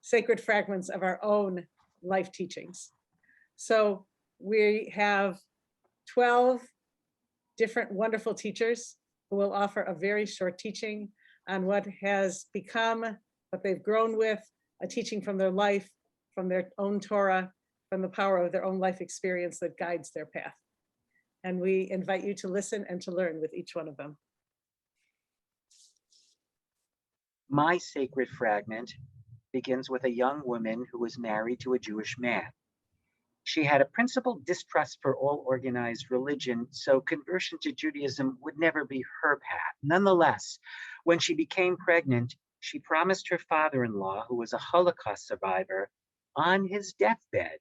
sacred fragments of our own life teachings. So we have 12 different wonderful teachers who will offer a very short teaching on what has become, what they've grown with, a teaching from their life, from their own Torah, from the power of their own life experience that guides their path. And we invite you to listen and to learn with each one of them. My sacred fragment begins with a young woman who was married to a Jewish man. She had a principled distrust for all organized religion, so conversion to Judaism would never be her path. Nonetheless, when she became pregnant, she promised her father-in-law, who was a Holocaust survivor, on his deathbed,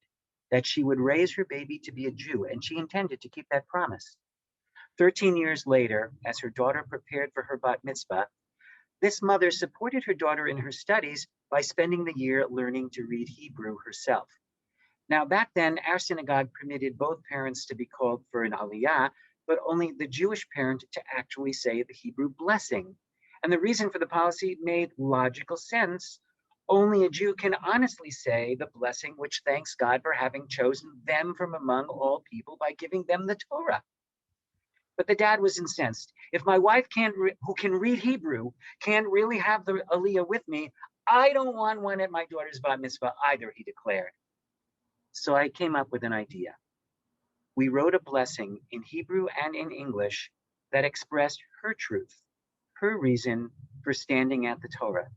that she would raise her baby to be a Jew, and she intended to keep that promise. 13 years later, as her daughter prepared for her bat mitzvah, this mother supported her daughter in her studies by spending the year learning to read Hebrew herself. Now, back then, our synagogue permitted both parents to be called for an aliyah, but only the Jewish parent to actually say the Hebrew blessing. And the reason for the policy made logical sense. Only a Jew can honestly say the blessing which thanks God for having chosen them from among all people by giving them the Torah. But the dad was incensed. If my wife who can read Hebrew can't really have the aliyah with me, I don't want one at my daughter's bat mitzvah either, he declared. So I came up with an idea. We wrote a blessing in Hebrew and in English that expressed her truth, her reason for standing at the Torah.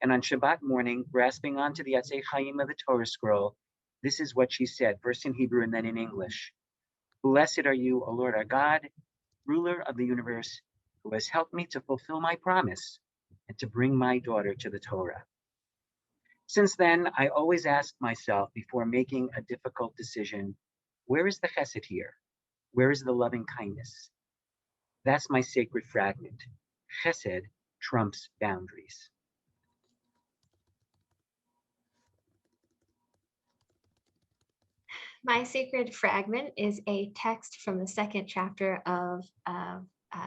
And on Shabbat morning, grasping onto the Yatzei Chaim of the Torah scroll, this is what she said, first in Hebrew and then in English. Blessed are you, O Lord our God, ruler of the universe, who has helped me to fulfill my promise and to bring my daughter to the Torah. Since then, I always ask myself before making a difficult decision, where is the chesed here? Where is the loving kindness? That's my sacred fragment. Chesed trumps boundaries. My sacred fragment is a text from the second chapter of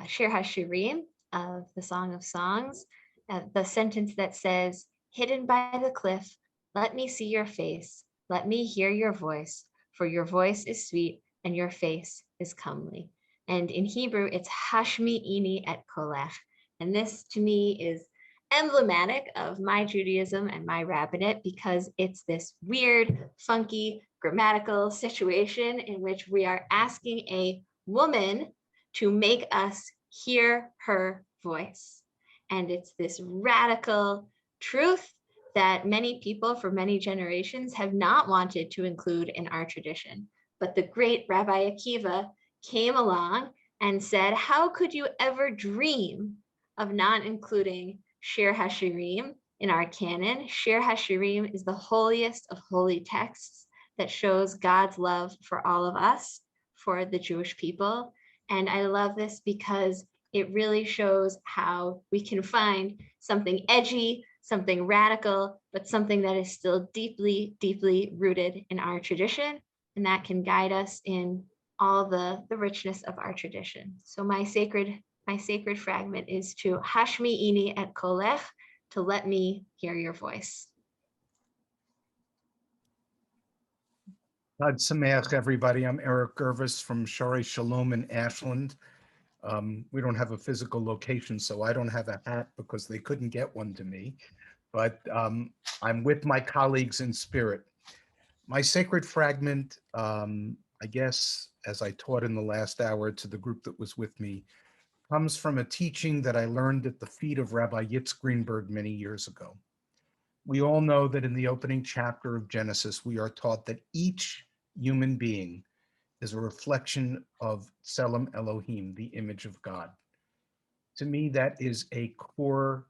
Shir HaShirim, of the Song of Songs, the sentence that says, hidden by the cliff, let me see your face, let me hear your voice, for your voice is sweet and your face is comely. And in Hebrew, it's Hashmi Ini et Kolech. And this to me is emblematic of my Judaism and my rabbinate, because it's this weird, funky, grammatical situation in which we are asking a woman to make us hear her voice. And it's this radical truth that many people for many generations have not wanted to include in our tradition. But the great Rabbi Akiva came along and said, how could you ever dream of not including Shir HaShirim in our canon? Shir HaShirim is the holiest of holy texts that shows God's love for all of us, for the Jewish people. And I love this because it really shows how we can find something edgy, something radical, but something that is still deeply, deeply rooted in our tradition. And that can guide us in all the richness of our tradition. So my sacred fragment is to Hashmi Ini et Kolech, to let me hear your voice. Chag Sameach, everybody. I'm Eric Gurvis from Sha'are Shalom in Ashland. We don't have a physical location, so I don't have a hat because they couldn't get one to me. But I'm with my colleagues in spirit. My sacred fragment, I guess, as I taught in the last hour to the group that was with me, comes from a teaching that I learned at the feet of Rabbi Yitz Greenberg many years ago. We all know that in the opening chapter of Genesis, we are taught that each human being is a reflection of Tselem Elohim, the image of God. To me, that is a core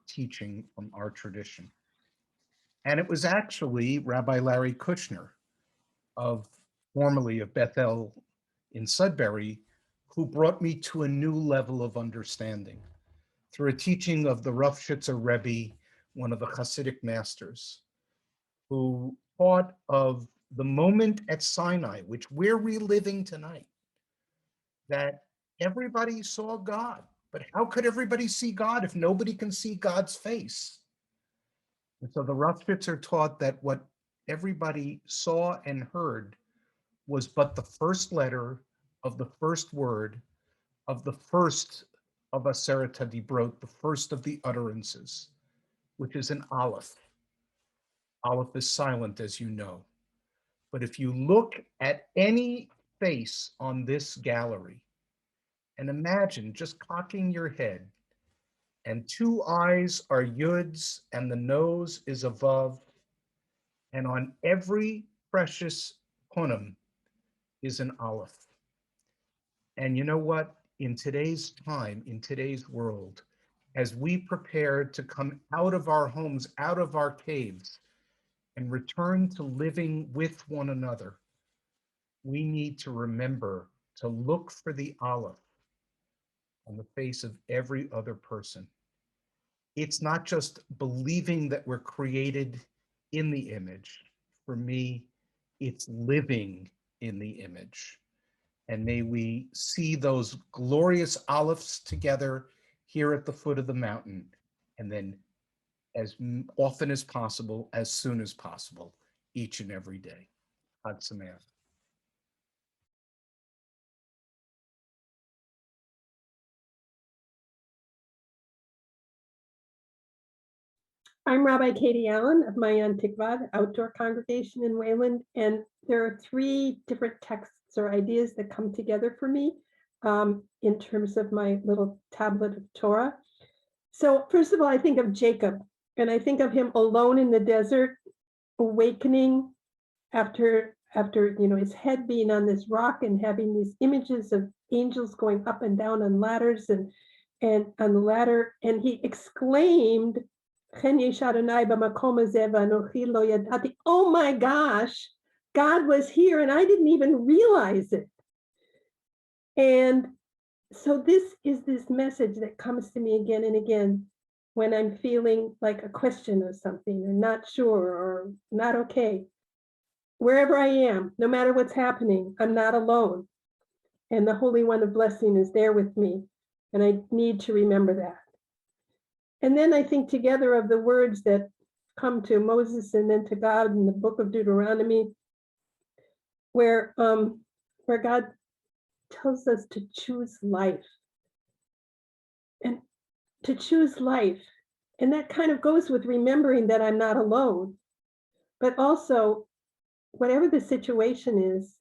teaching from our tradition. And it was actually Rabbi Larry Kushner, formerly of Bethel in Sudbury, who brought me to a new level of understanding through a teaching of the Rav Shitzer Rebbe, one of the Hasidic masters, who taught of the moment at Sinai, which we're reliving tonight, that everybody saw God. But how could everybody see God if nobody can see God's face? And so the Rothschilds taught that what everybody saw and heard was but the first letter of the first word of the first of Aserta Dibrot, the first of the utterances, which is an Aleph. Aleph is silent, as you know. But if you look at any face on this gallery and imagine just cocking your head, and two eyes are Yuds and the nose is a Vav, and on every precious Punim is an Aleph. And you know what? In today's time, in today's world, as we prepare to come out of our homes, out of our caves, and return to living with one another, we need to remember to look for the Aleph on the face of every other person. It's not just believing that we're created in the image. For me, it's living in the image. And may we see those glorious Alephs together here at the foot of the mountain, and then as often as possible, as soon as possible, each and every day. Chag Sameach. I'm Rabbi Katy Allen of Mayan Tikva, the outdoor congregation in Wayland, and there are three different texts or ideas that come together for me in terms of my little tablet of Torah. So first of all, I think of Jacob, and I think of him alone in the desert, awakening after his head being on this rock and having these images of angels going up and down on ladders and on the ladder, and he exclaimed, oh my gosh, God was here and I didn't even realize it. And so this is this message that comes to me again and again when I'm feeling like a question of something or not sure or not okay. Wherever I am, no matter what's happening, I'm not alone. And the Holy One of Blessing is there with me. And I need to remember that. And then I think together of the words that come to Moses and then to God in the book of Deuteronomy, where God tells us to choose life and to choose life. And that kind of goes with remembering that I'm not alone, but also whatever the situation is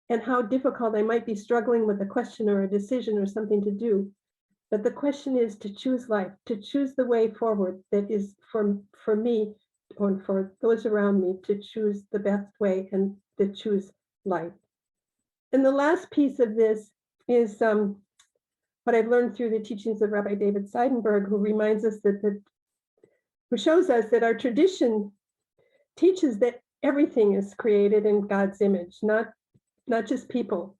and how difficult I might be struggling with a question or a decision or something to do. But the question is to choose life, to choose the way forward that is for me or for those around me, to choose the best way and to choose life. And the last piece of this is what I've learned through the teachings of Rabbi David Seidenberg, who reminds us who shows us that our tradition teaches that everything is created in God's image, not just people,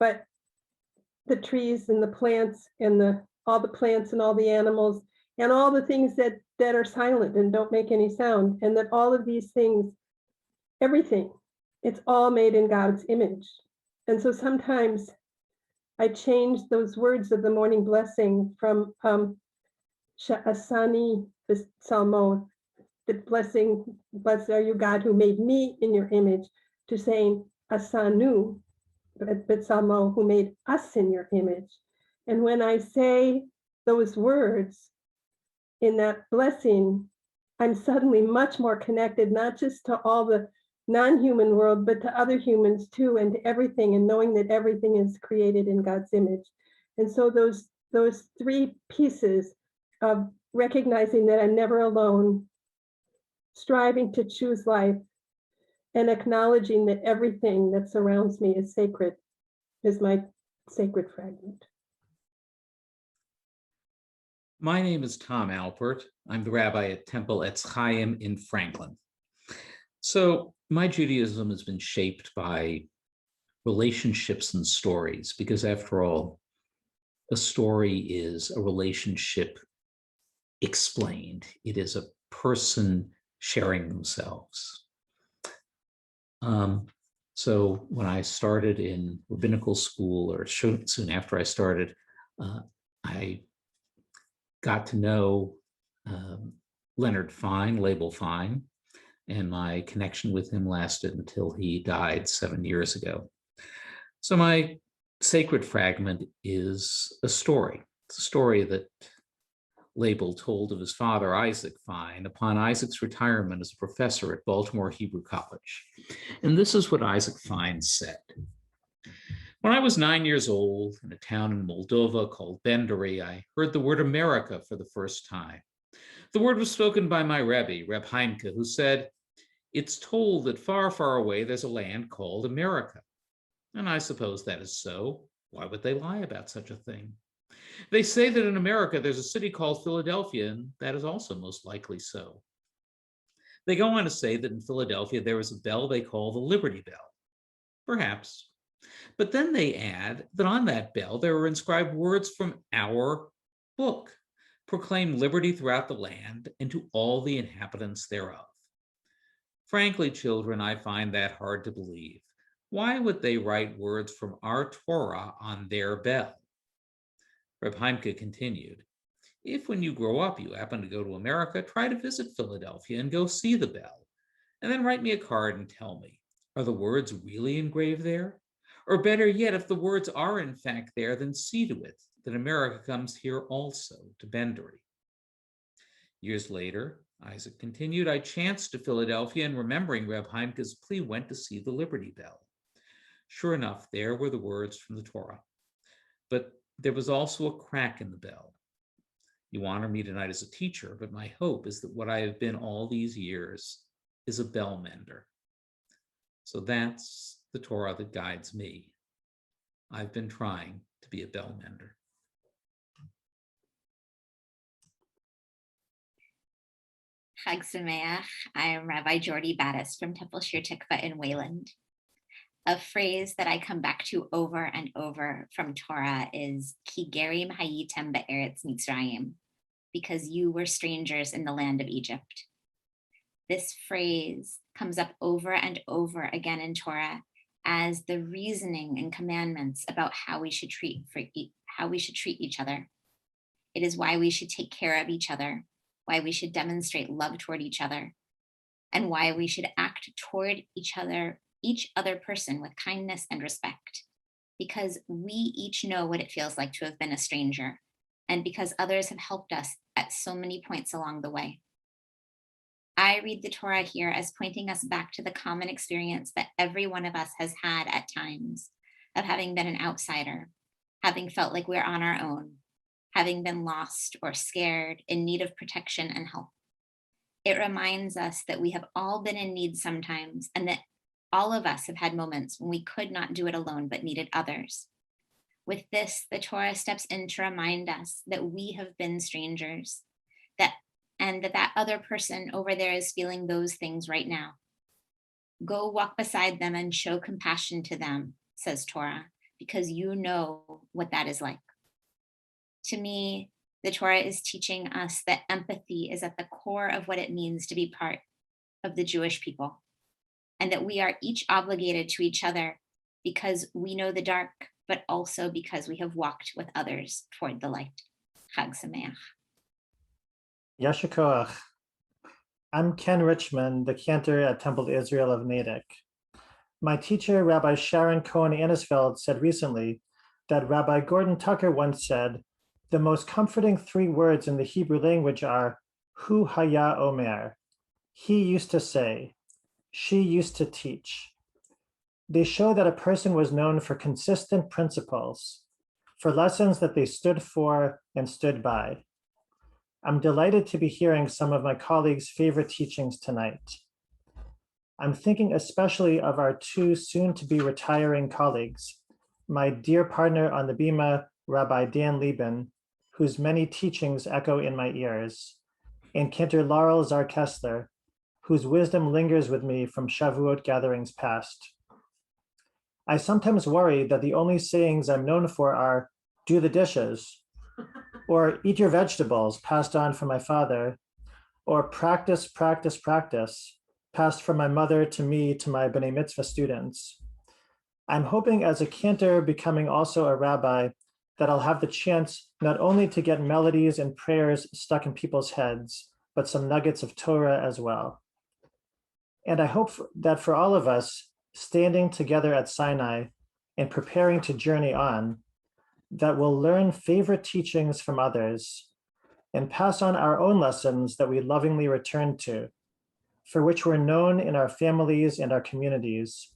but the trees and the plants and all the plants and all the animals and all the things that are silent and don't make any sound, and that all of these things, everything, it's all made in God's image. And so sometimes I change those words of the morning blessing from Sha'asani Salmo, the blessing, blessed are you, God, who made me in your image, to saying Asanu, Salmo, who made us in your image. And when I say those words in that blessing, I'm suddenly much more connected, not just to all the non-human world, but to other humans too, and to everything, and knowing that everything is created in God's image. And so those three pieces of recognizing that I'm never alone, striving to choose life, and acknowledging that everything that surrounds me is sacred, is my sacred fragment. My name is Tom Alpert. I'm the rabbi at Temple Etz Chaim in Franklin. So my Judaism has been shaped by relationships and stories, because after all, a story is a relationship explained. It is a person sharing themselves. So when I started in rabbinical school, or soon after I started, I got to know Leonard Fine, Label Fine, and my connection with him lasted until he died 7 years ago. So my sacred fragment is a story. It's a story that Label told of his father, Isaac Fine, upon Isaac's retirement as a professor at Baltimore Hebrew College. And this is what Isaac Fine said. When I was 9 years old in a town in Moldova called Bendery, I heard the word America for the first time. The word was spoken by my Rebbe, Reb Heimke, who said, "It's told that far, far away there's a land called America." And I suppose that is so. Why would they lie about such a thing? They say that in America there's a city called Philadelphia, and that is also most likely so. They go on to say that in Philadelphia there is a bell they call the Liberty Bell. Perhaps. But then they add that on that bell there are inscribed words from our book, proclaim liberty throughout the land and to all the inhabitants thereof. Frankly, children, I find that hard to believe. Why would they write words from our Torah on their bell? Reb Heimke continued, if when you grow up you happen to go to America, try to visit Philadelphia and go see the bell, and then write me a card and tell me, are the words really engraved there? Or better yet, if the words are in fact there, then see to it that America comes here also to Bendery. Years later, Isaac continued, I chanced to Philadelphia and remembering Reb Heimke's plea, went to see the Liberty Bell. Sure enough, there were the words from the Torah. But there was also a crack in the bell. You honor me tonight as a teacher, but my hope is that what I have been all these years is a bell mender. So that's the Torah that guides me. I've been trying to be a bell mender. Chag Sameach. I am Rabbi Jordi Battis from Temple Shir Tikva in Wayland. A phrase that I come back to over and over from Torah is Ki gerim hayitem be'eretz Mitzrayim, because you were strangers in the land of Egypt. This phrase comes up over and over again in Torah as the reasoning and commandments about how we should treat each other. It is why we should take care of each other, why we should demonstrate love toward each other, and why we should act toward each other person with kindness and respect, because we each know what it feels like to have been a stranger, and because others have helped us at so many points along the way. I read the Torah here as pointing us back to the common experience that every one of us has had at times of having been an outsider, having felt like we're on our own, having been lost or scared, in need of protection and help. It reminds us that we have all been in need sometimes, and that all of us have had moments when we could not do it alone but needed others. With this, the Torah steps in to remind us that we have been strangers, and that other person over there is feeling those things right now. Go walk beside them and show compassion to them, says Torah, because you know what that is like. To me, the Torah is teaching us that empathy is at the core of what it means to be part of the Jewish people, and that we are each obligated to each other because we know the dark, but also because we have walked with others toward the light. Chag Sameach. Yasher Koach. I'm Ken Richmond, the cantor at Temple Israel of Natick. My teacher, Rabbi Sharon Cohen Anisfeld, said recently that Rabbi Gordon Tucker once said, the most comforting 3 words in the Hebrew language are, Hu haya omer. He used to say, she used to teach. They show that a person was known for consistent principles, for lessons that they stood for and stood by. I'm delighted to be hearing some of my colleagues' favorite teachings tonight. I'm thinking especially of our 2 soon-to-be retiring colleagues, my dear partner on the Bima, Rabbi Dan Liben, whose many teachings echo in my ears, and Cantor Laurel Zarkessler, whose wisdom lingers with me from Shavuot gatherings past. I sometimes worry that the only sayings I'm known for are, do the dishes, or eat your vegetables, passed on from my father, or practice, practice, practice, passed from my mother to me to my B'nai Mitzvah students. I'm hoping as a cantor becoming also a rabbi that I'll have the chance not only to get melodies and prayers stuck in people's heads, but some nuggets of Torah as well. And I hope that for all of us, standing together at Sinai and preparing to journey on, that we'll learn favorite teachings from others and pass on our own lessons that we lovingly return to, for which we're known in our families and our communities,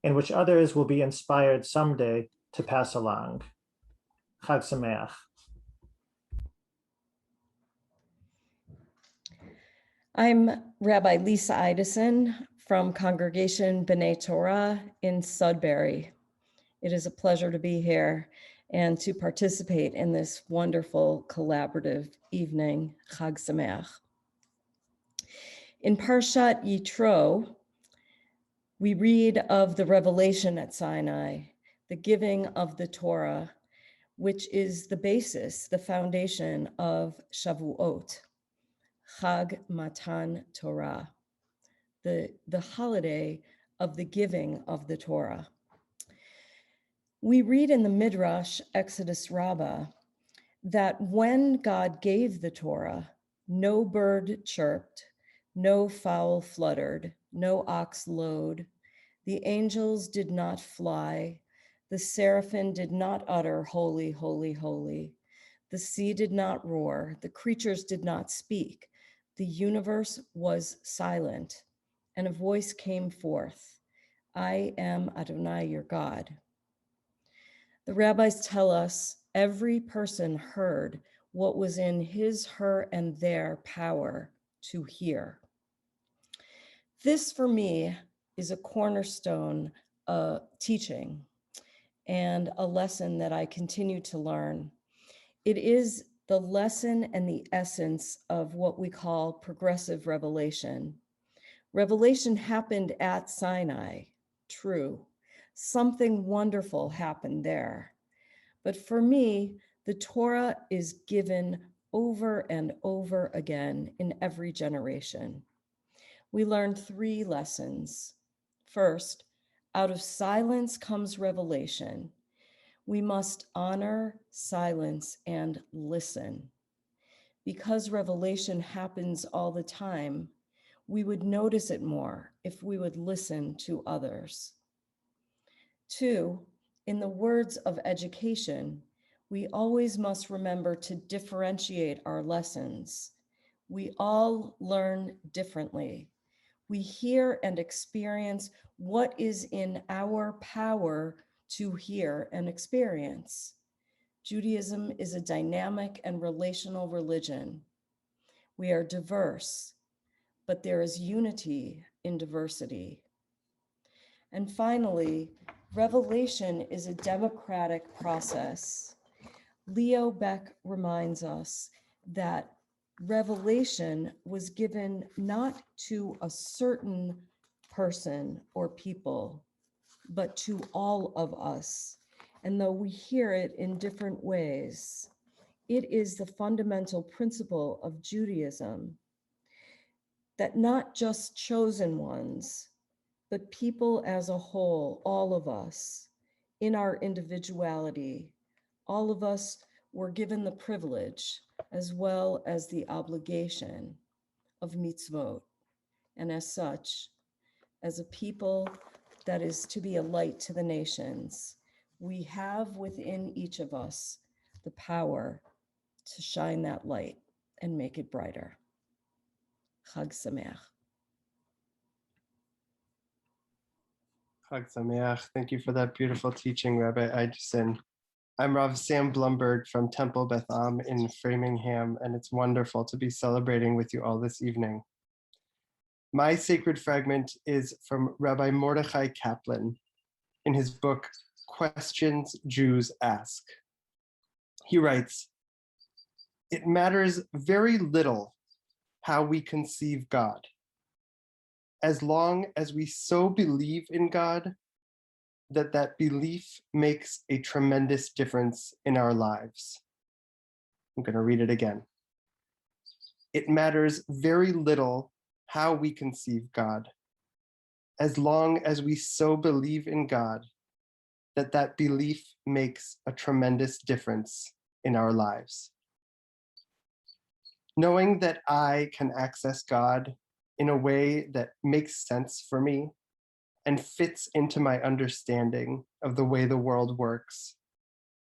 and which others will be inspired someday to pass along. Chag Sameach. I'm Rabbi Lisa Eiduson from Congregation B'nai Torah in Sudbury. It is a pleasure to be here and to participate in this wonderful collaborative evening, Chag Sameach. In Parshat Yitro, we read of the revelation at Sinai, the giving of the Torah, which is the basis, the foundation of Shavuot, Chag Matan Torah, the holiday of the giving of the Torah. We read in the Midrash, Exodus Rabbah, that when God gave the Torah, no bird chirped, no fowl fluttered, no ox lowed, the angels did not fly, the seraphim did not utter, holy, holy, holy, the sea did not roar, the creatures did not speak, the universe was silent, and a voice came forth, I am Adonai, your God. The rabbis tell us every person heard what was in his, her, and their power to hear. This, for me, is a cornerstone teaching and a lesson that I continue to learn. It is the lesson and the essence of what we call progressive revelation. Revelation happened at Sinai, true. Something wonderful happened there. But for me, the Torah is given over and over again in every generation. We learn 3 lessons. First, out of silence comes revelation. We must honor silence and listen. Because revelation happens all the time, we would notice it more if we would listen to others. 2, in the words of education, we always must remember to differentiate our lessons. We all learn differently. We hear and experience what is in our power to hear and experience. Judaism is a dynamic and relational religion. We are diverse, but there is unity in diversity. And finally, revelation is a democratic process. Leo Beck reminds us that revelation was given not to a certain person or people, but to all of us. And though we hear it in different ways, it is the fundamental principle of Judaism that not just chosen ones, but people as a whole, all of us, in our individuality, all of us were given the privilege as well as the obligation of mitzvot. And as such, as a people that is to be a light to the nations, we have within each of us the power to shine that light and make it brighter. Chag Sameach. Chag Sameach. Thank you for that beautiful teaching, Rabbi Eiduson. I'm Rav Sam Blumberg from Temple Beth Am in Framingham, and it's wonderful to be celebrating with you all this evening. My sacred fragment is from Rabbi Mordechai Kaplan in his book, Questions Jews Ask. He writes, "It matters very little how we conceive God, as long as we so believe in God that that belief makes a tremendous difference in our lives." I'm going to read it again. It matters very little how we conceive God, as long as we so believe in God that that belief makes a tremendous difference in our lives. knowing that I can access God in a way that makes sense for me and fits into my understanding of the way the world works,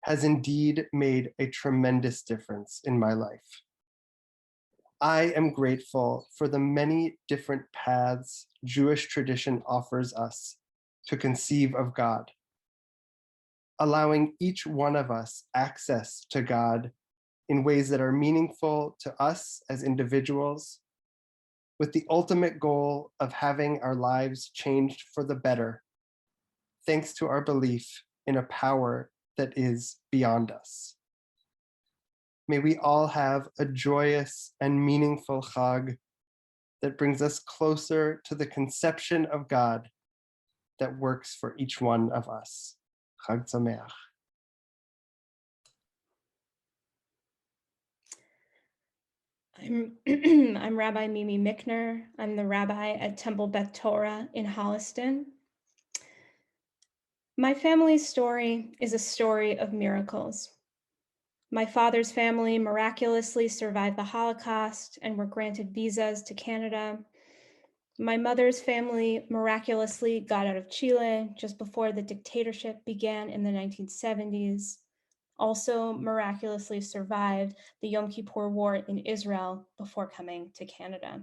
has indeed made a tremendous difference in my life. I am grateful for the many different paths Jewish tradition offers us to conceive of God, allowing each one of us access to God in ways that are meaningful to us as individuals, with the ultimate goal of having our lives changed for the better, thanks to our belief in a power that is beyond us. May we all have a joyous and meaningful Chag that brings us closer to the conception of God that works for each one of us. Chag Sameach. I'm Rabbi Mimi Micner. I'm the rabbi at Temple Beth Torah in Holliston. My family's story is a story of miracles. My father's family miraculously survived the Holocaust and were granted visas to Canada. My mother's family miraculously got out of Chile just before the dictatorship began in the 1970s. Also miraculously survived the Yom Kippur War in Israel before coming to Canada.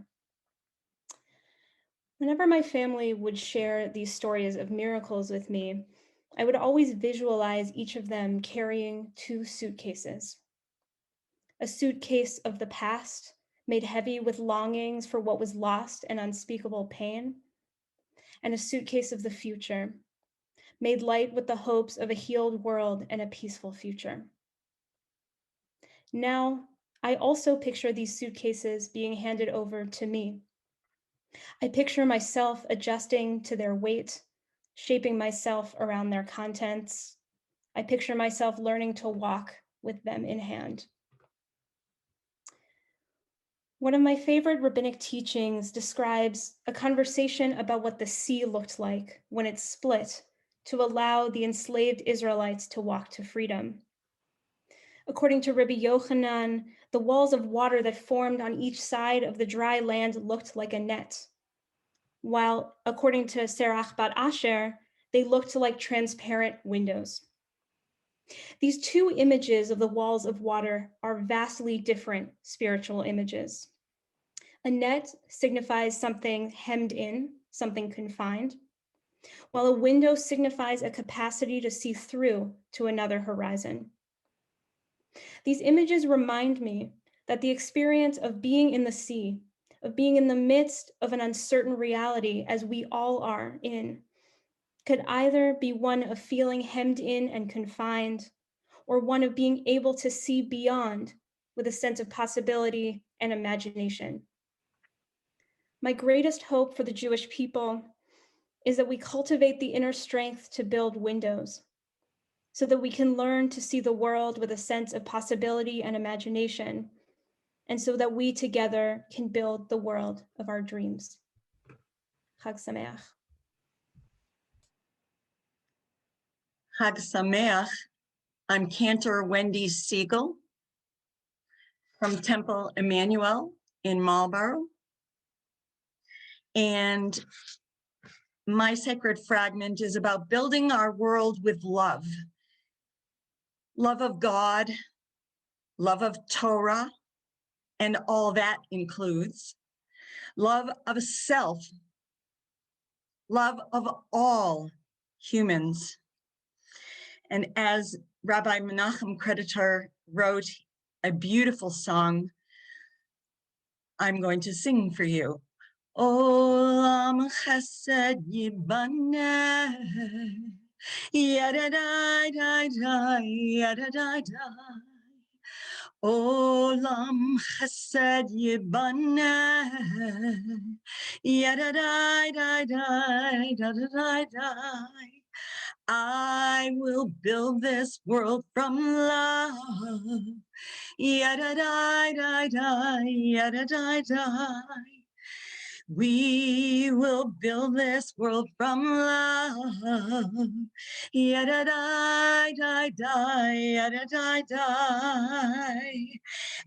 Whenever my family would share these stories of miracles with me, I would always visualize each of them carrying two suitcases. A suitcase of the past, made heavy with longings for what was lost and unspeakable pain, and a suitcase of the future, made light with the hopes of a healed world and a peaceful future. Now, I also picture these suitcases being handed over to me. I picture myself adjusting to their weight, shaping myself around their contents. I picture myself learning to walk with them in hand. One of my favorite rabbinic teachings describes a conversation about what the sea looked like when it split to allow the enslaved Israelites to walk to freedom. According to Rabbi Yochanan, the walls of water that formed on each side of the dry land looked like a net, while according to Serach Bat Asher, they looked like transparent windows. These two images of the walls of water are vastly different spiritual images. A net signifies something hemmed in, something confined, while a window signifies a capacity to see through to another horizon. These images remind me that the experience of being in the sea, of being in the midst of an uncertain reality, as we all are in, could either be one of feeling hemmed in and confined, or one of being able to see beyond with a sense of possibility and imagination. My greatest hope for the Jewish people is that we cultivate the inner strength to build windows, so that we can learn to see the world with a sense of possibility and imagination, and so that we together can build the world of our dreams. Chag Sameach. Chag Sameach. I'm Cantor Wendy Siegel from Temple Emmanuel in Marlborough. And my sacred fragment is about building our world with love. Love of God, love of Torah, and all that includes. Love of self, love of all humans. And as Rabbi Menachem Creditor wrote a beautiful song, I'm going to sing for you. Olam chesed yibaneh, yadadai, yadadai. Olam chesed yibaneh, yadadai, yadadai. I will build this world from love. Yadadai, yadadai. We will build this world from love. Yada-di-di-di, yada-di-di.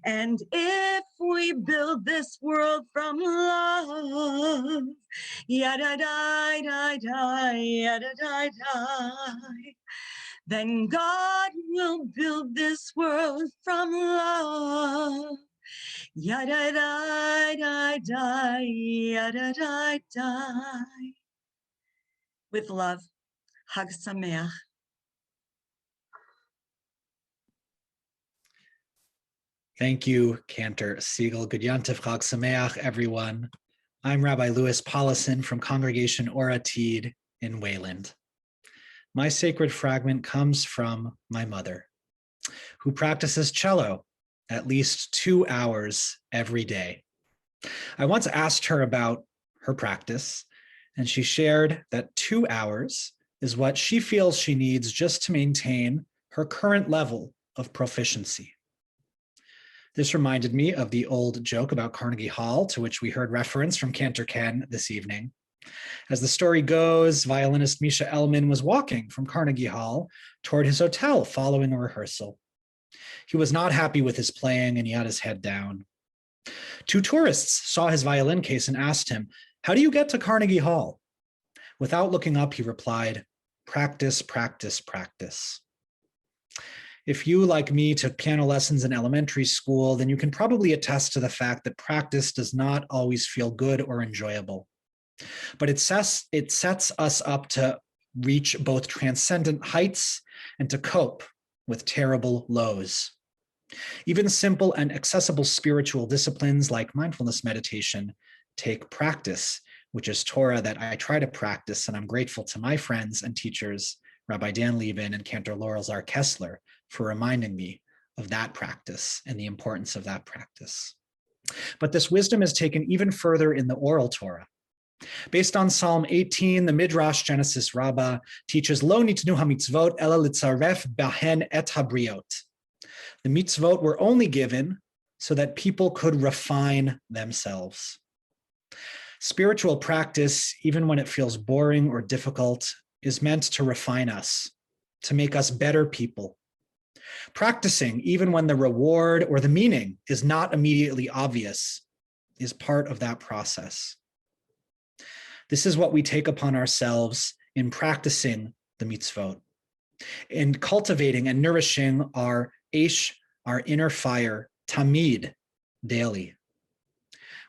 And if we build this world from love, yada-di-di-di, yada-di-di, then God will build this world from love. Yada-di-di-di, yada-di-di. With love, Hag Sameach. Thank you, Cantor Siegel. Good Yantiv Chag Sameach, everyone. I'm Rabbi Louis Polisson from Congregation Or Atid in Wayland. My sacred fragment comes from my mother, who practices cello at least 2 hours every day. I once asked her about her practice, and she shared that 2 hours is what she feels she needs just to maintain her current level of proficiency. This reminded me of the old joke about Carnegie Hall, to which we heard reference from Cantor Ken this evening. As the story goes, violinist Misha Elman was walking from Carnegie Hall toward his hotel following a rehearsal. He was not happy with his playing and he had his head down. 2 tourists saw his violin case and asked him, "How do you get to Carnegie Hall?" Without looking up, he replied, "Practice, practice, practice." If you, like me, took piano lessons in elementary school, then you can probably attest to the fact that practice does not always feel good or enjoyable. But it sets us up to reach both transcendent heights and to cope with terrible lows. Even simple and accessible spiritual disciplines like mindfulness meditation take practice, which is Torah that I try to practice, and I'm grateful to my friends and teachers, Rabbi Daniel Liben and Cantor Zarkessler, for reminding me of that practice and the importance of that practice. But this wisdom is taken even further in the oral Torah. Based on Psalm 18, the Midrash Genesis Rabbah teaches, Lo nitnu hamitzvot ela litzaref bahen et habriot. The mitzvot were only given so that people could refine themselves. Spiritual practice, even when it feels boring or difficult, is meant to refine us, to make us better people. Practicing, even when the reward or the meaning is not immediately obvious, is part of that process. This is what we take upon ourselves in practicing the mitzvot, in cultivating and nourishing our eish, our inner fire, tamid, daily.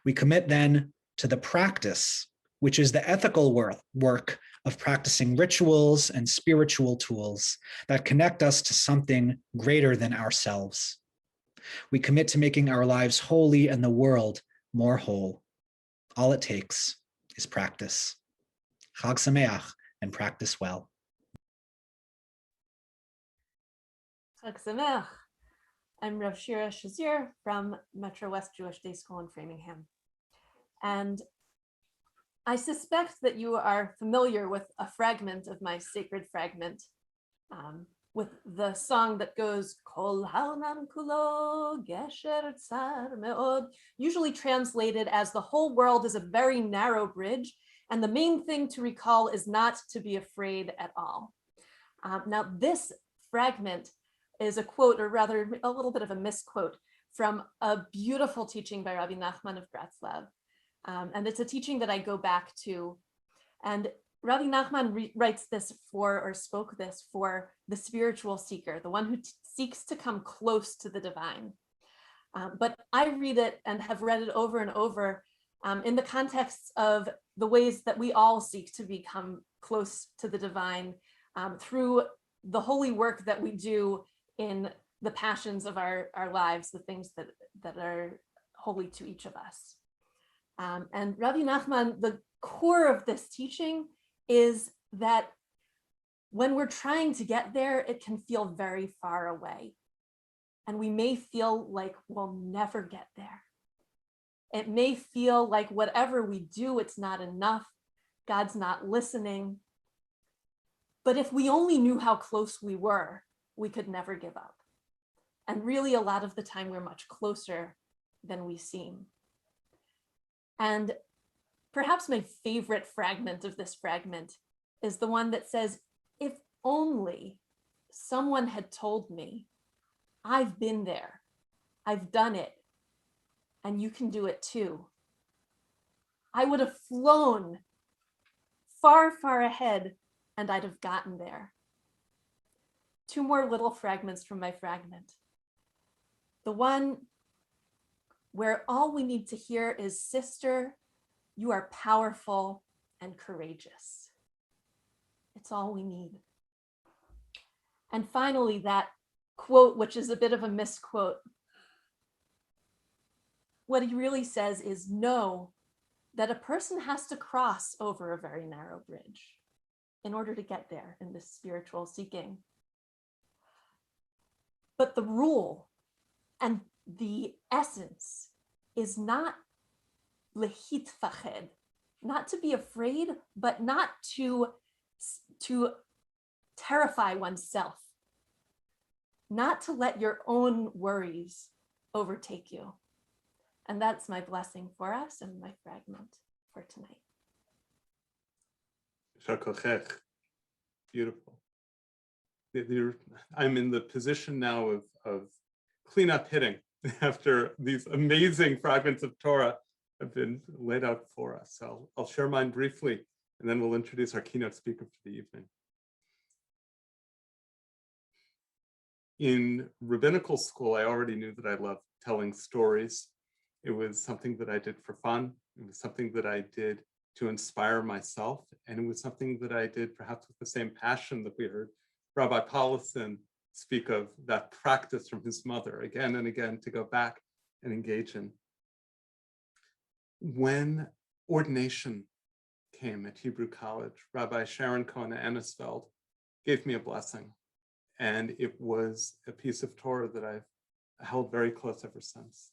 We commit then to the practice, which is the ethical work of practicing rituals and spiritual tools that connect us to something greater than ourselves. We commit to making our lives holy and the world more whole. All it takes is practice. Chag Sameach, and practice well. Chag Sameach. I'm Rav Shira Shazir from MetroWest Jewish Day School in Framingham. And I suspect that you are familiar with a fragment of my sacred fragment, with the song that goes, Kol ha'olam kulo gesher tzar me'od, usually translated as the whole world is a very narrow bridge, and the main thing to recall is not to be afraid at all. Now, this fragment is a quote, or rather a little bit of a misquote, from a beautiful teaching by Rabbi Nachman of Bratslav. And it's a teaching that I go back to. And Rabbi Nachman writes this for, or spoke this for, the spiritual seeker, the one who seeks to come close to the divine. But I read it and have read it over and over in the context of the ways that we all seek to become close to the divine through the holy work that we do in the passions of our lives, the things that are holy to each of us. And Rabbi Nachman, the core of this teaching is that when we're trying to get there, it can feel very far away. And we may feel like we'll never get there. It may feel like whatever we do, it's not enough. God's not listening. But if we only knew how close we were, we could never give up. And really, a lot of the time, we're much closer than we seem. And perhaps my favorite fragment of this fragment is the one that says, if only someone had told me, I've been there, I've done it, and you can do it too. I would have flown far, far ahead and I'd have gotten there. Two more little fragments from my fragment. The one where all we need to hear is, sister, you are powerful and courageous. It's all we need. And finally, that quote, which is a bit of a misquote. What he really says is, know that a person has to cross over a very narrow bridge in order to get there in this spiritual seeking. But the rule and the essence is not lehitfached, not to be afraid, but not to terrify oneself, not to let your own worries overtake you. And that's my blessing for us and my fragment for tonight. Beautiful. I'm in the position now of cleanup hitting after these amazing fragments of Torah have been laid out for us. So I'll share mine briefly, and then we'll introduce our keynote speaker for the evening. In rabbinical school, I already knew that I loved telling stories. It was something that I did for fun. It was something that I did to inspire myself. And it was something that I did perhaps with the same passion that we heard Rabbi Polisson speak of, that practice from his mother again and again to go back and engage in. When ordination came at Hebrew College, Rabbi Sharon Cohen Anisfeld gave me a blessing. And it was a piece of Torah that I've held very close ever since.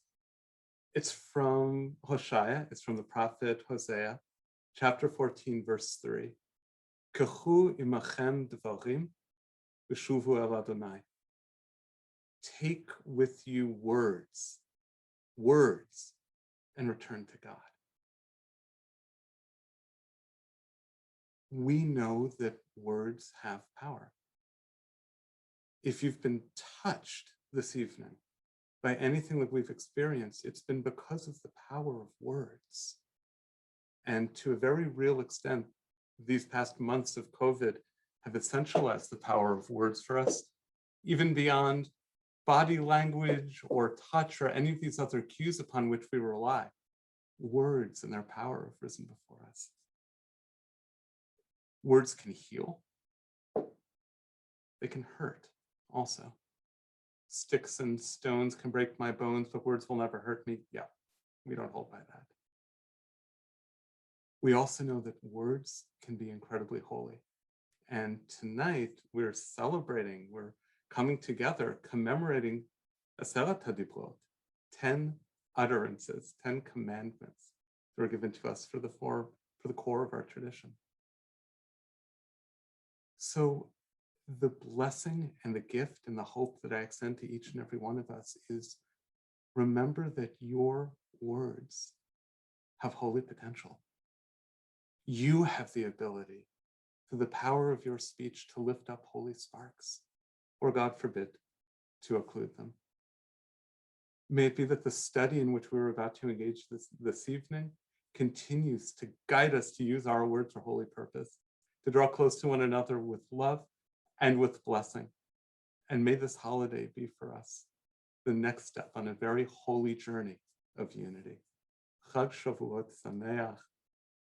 It's from Hosea, it's from the prophet Hosea, chapter 14, verse 3. Kechu imachem dvarim v'shuvu el Adonai. Take with you words, and return to God. We know that words have power. If you've been touched this evening by anything that we've experienced, it's been because of the power of words. And to a very real extent, these past months of COVID have essentialized the power of words for us, even beyond body language or touch or any of these other cues upon which we rely. Words and their power have risen before us. Words can heal. They can hurt also. Sticks and stones can break my bones, but words will never hurt me. Yeah, we don't hold by that. We also know that words can be incredibly holy. And tonight we're celebrating, we're coming together, commemorating Aseret HaDibrot, 10 utterances, 10 commandments that were given to us for the core of our tradition. So the blessing and the gift and the hope that I extend to each and every one of us is, remember that your words have holy potential. You have the ability, through the power of your speech, to lift up holy sparks, or God forbid, to occlude them. May it be that the study in which we were about to engage this evening continues to guide us to use our words for holy purpose, to draw close to one another with love and with blessing. And may this holiday be for us the next step on a very holy journey of unity. Chag Shavuot Sameach.